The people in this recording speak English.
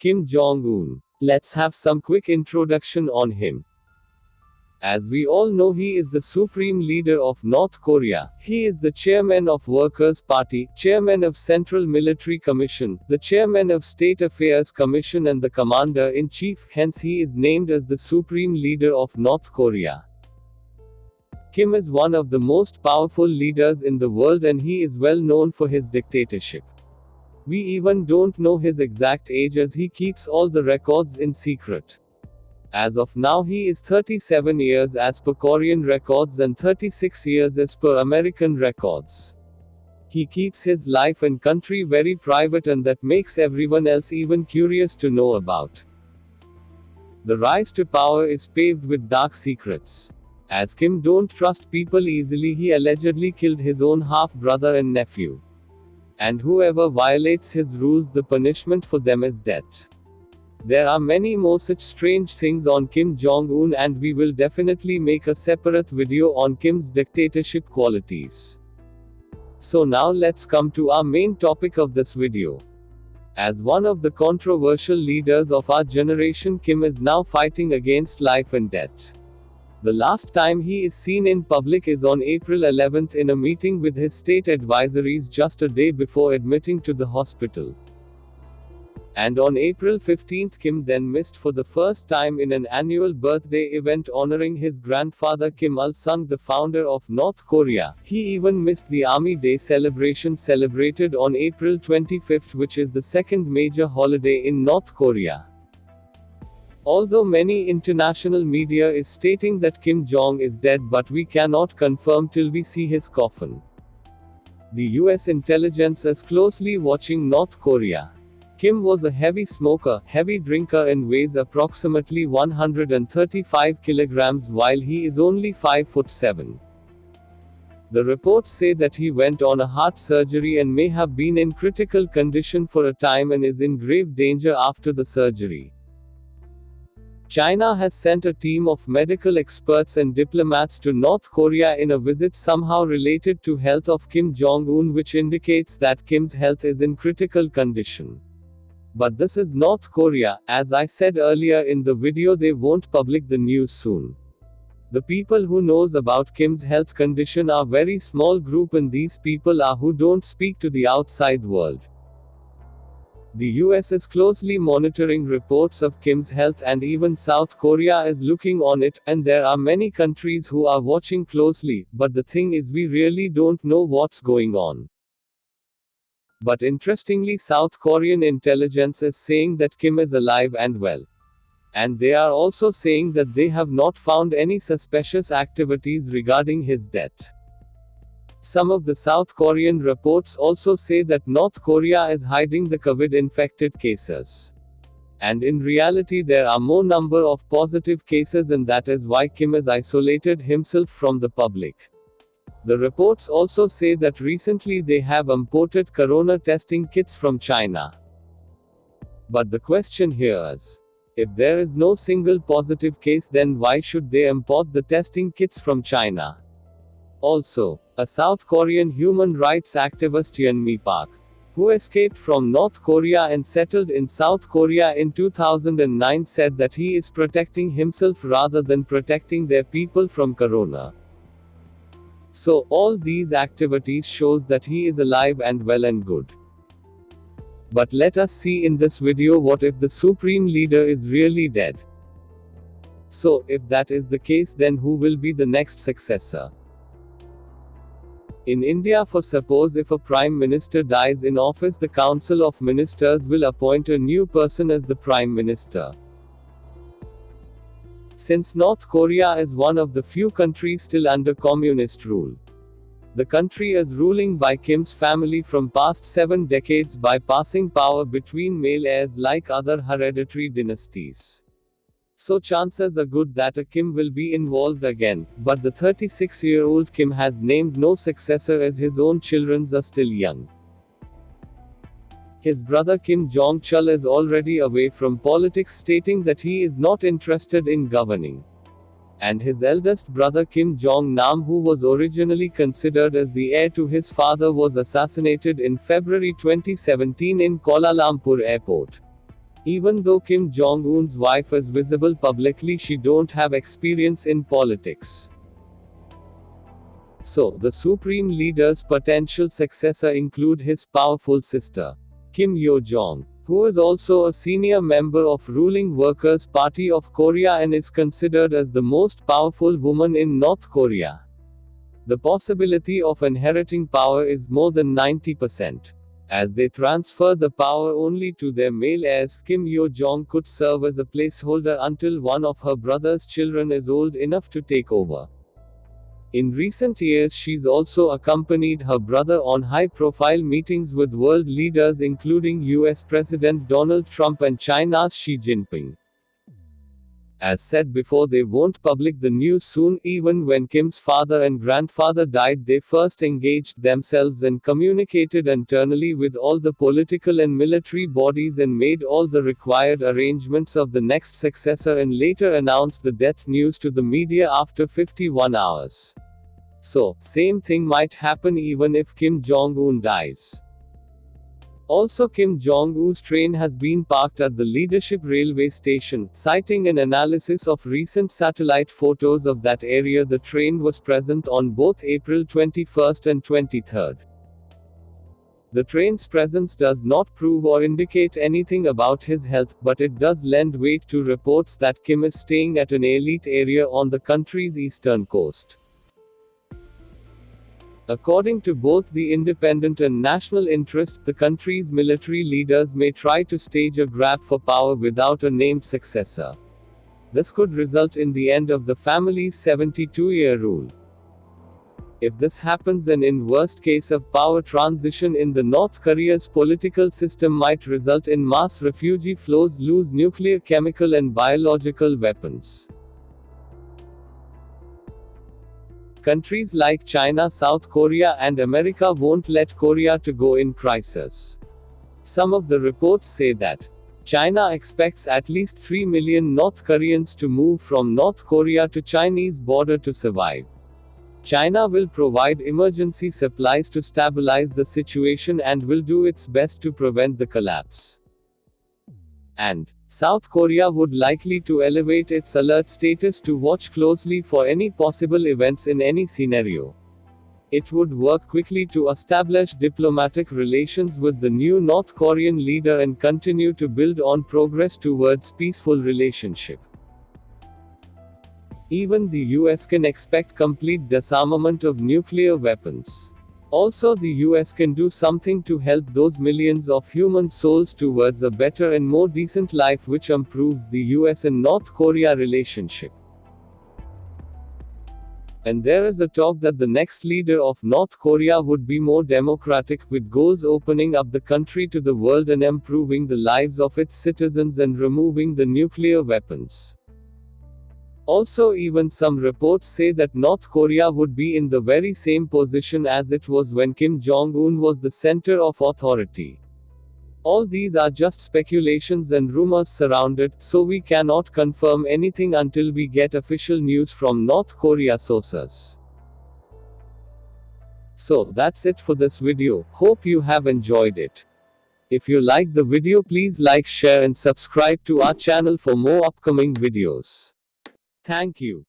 Kim Jong-un. Let's have some quick introduction on him. As we all know, he is the supreme leader of North Korea. He is the chairman of Workers' Party, chairman of Central Military Commission, the chairman of State Affairs Commission and the commander-in-chief, hence he is named as the supreme leader of North Korea. Kim is one of the most powerful leaders in the world and he is well known for his dictatorship. We even don't know his exact age as he keeps all the records in secret. As of now he is 37 years as per Korean records and 36 years as per American records. He keeps his life and country very private and that makes everyone else even curious to know about. The rise to power is paved with dark secrets. As Kim don't trust people easily, he allegedly killed his own half-brother and nephew. And whoever violates his rules, the punishment for them is death. There are many more such strange things on Kim Jong-un and we will definitely make a separate video on Kim's dictatorship qualities. So now let's come to our main topic of this video. As one of the controversial leaders of our generation, Kim is now fighting against life and death. The last time he is seen in public is on April 11 in a meeting with his state advisories just a day before admitting to the hospital. And on April 15, Kim then missed for the first time in an annual birthday event honoring his grandfather Kim Il-sung, the founder of North Korea. He even missed the Army Day celebration celebrated on April 25, which is the second major holiday in North Korea. Although many international media is stating that Kim Jong is dead, but we cannot confirm till we see his coffin. The US intelligence is closely watching North Korea. Kim was a heavy smoker, heavy drinker and weighs approximately 135 kilograms while he is only 5'7". The reports say that he went on a heart surgery and may have been in critical condition for a time and is in grave danger after the surgery. China has sent a team of medical experts and diplomats to North Korea in a visit somehow related to health of Kim Jong-un, which indicates that Kim's health is in critical condition. But this is North Korea. As I said earlier in the video, they won't publish the news soon. The people who knows about Kim's health condition are very small group and these people are who don't speak to the outside world. The US is closely monitoring reports of Kim's health and even South Korea is looking on it, and there are many countries who are watching closely, but the thing is we really don't know what's going on. But interestingly, South Korean intelligence is saying that Kim is alive and well. And they are also saying that they have not found any suspicious activities regarding his death. Some of the South Korean reports also say that North Korea is hiding the COVID-infected cases. And in reality there are more number of positive cases and that is why Kim has isolated himself from the public. The reports also say that recently they have imported corona testing kits from China. But the question here is, if there is no single positive case, then why should they import the testing kits from China? Also, a South Korean human rights activist Yeonmi Park, who escaped from North Korea and settled in South Korea in 2009, said that he is protecting himself rather than protecting their people from corona. So, all these activities shows that he is alive and well and good. But let us see in this video what if the supreme leader is really dead. So, if that is the case, then who will be the next successor? In India, for suppose if a prime minister dies in office, the council of ministers will appoint a new person as the prime minister. Since North Korea is one of the few countries still under communist rule, the country is ruling by Kim's family from past 7 decades by passing power between male heirs like other hereditary dynasties. So chances are good that a Kim will be involved again, but the 36-year-old Kim has named no successor as his own children are still young. His brother Kim Jong-chul is already away from politics, stating that he is not interested in governing. And his eldest brother Kim Jong-nam, who was originally considered as the heir to his father, was assassinated in February 2017 in Kuala Lumpur airport. Even though Kim Jong-un's wife is visible publicly, she don't have experience in politics. So, the supreme leader's potential successor include his powerful sister, Kim Yo-jong, who is also a senior member of ruling Workers' Party of Korea and is considered as the most powerful woman in North Korea. The possibility of inheriting power is more than 90%. As they transfer the power only to their male heirs, Kim Yo-jong could serve as a placeholder until one of her brother's children is old enough to take over. In recent years, she's also accompanied her brother on high-profile meetings with world leaders including US President Donald Trump and China's Xi Jinping. As said before, they won't public the news soon. Even when Kim's father and grandfather died, they first engaged themselves and communicated internally with all the political and military bodies and made all the required arrangements of the next successor, and later announced the death news to the media after 51 hours. So, same thing might happen even if Kim Jong-un dies. Also, Kim Jong-un's train has been parked at the Leadership Railway Station. Citing an analysis of recent satellite photos of that area, the train was present on both April 21 and 23. The train's presence does not prove or indicate anything about his health, but it does lend weight to reports that Kim is staying at an elite area on the country's eastern coast. According to both the independent and national interest, the country's military leaders may try to stage a grab for power without a named successor. This could result in the end of the family's 72-year rule. If this happens, then in worst case of power transition in the North Korea's political system might result in mass refugee flows, lose nuclear, chemical and biological weapons. Countries like China, South Korea and America won't let Korea to go in crisis. Some of the reports say that China expects at least 3 million North Koreans to move from North Korea to Chinese border to survive. China will provide emergency supplies to stabilize the situation and will do its best to prevent the collapse. And South Korea would likely to elevate its alert status to watch closely for any possible events in any scenario. It would work quickly to establish diplomatic relations with the new North Korean leader and continue to build on progress towards peaceful relationship. Even the US can expect complete disarmament of nuclear weapons. Also, the US can do something to help those millions of human souls towards a better and more decent life, which improves the US and North Korea relationship. And there is a talk that the next leader of North Korea would be more democratic, with goals opening up the country to the world and improving the lives of its citizens and removing the nuclear weapons. Also, even some reports say that North Korea would be in the very same position as it was when Kim Jong-un was the center of authority. All these are just speculations and rumors surround it, so we cannot confirm anything until we get official news from North Korea sources. So, that's it for this video. Hope you have enjoyed it. If you liked the video, please like, share and subscribe to our channel for more upcoming videos. Thank you.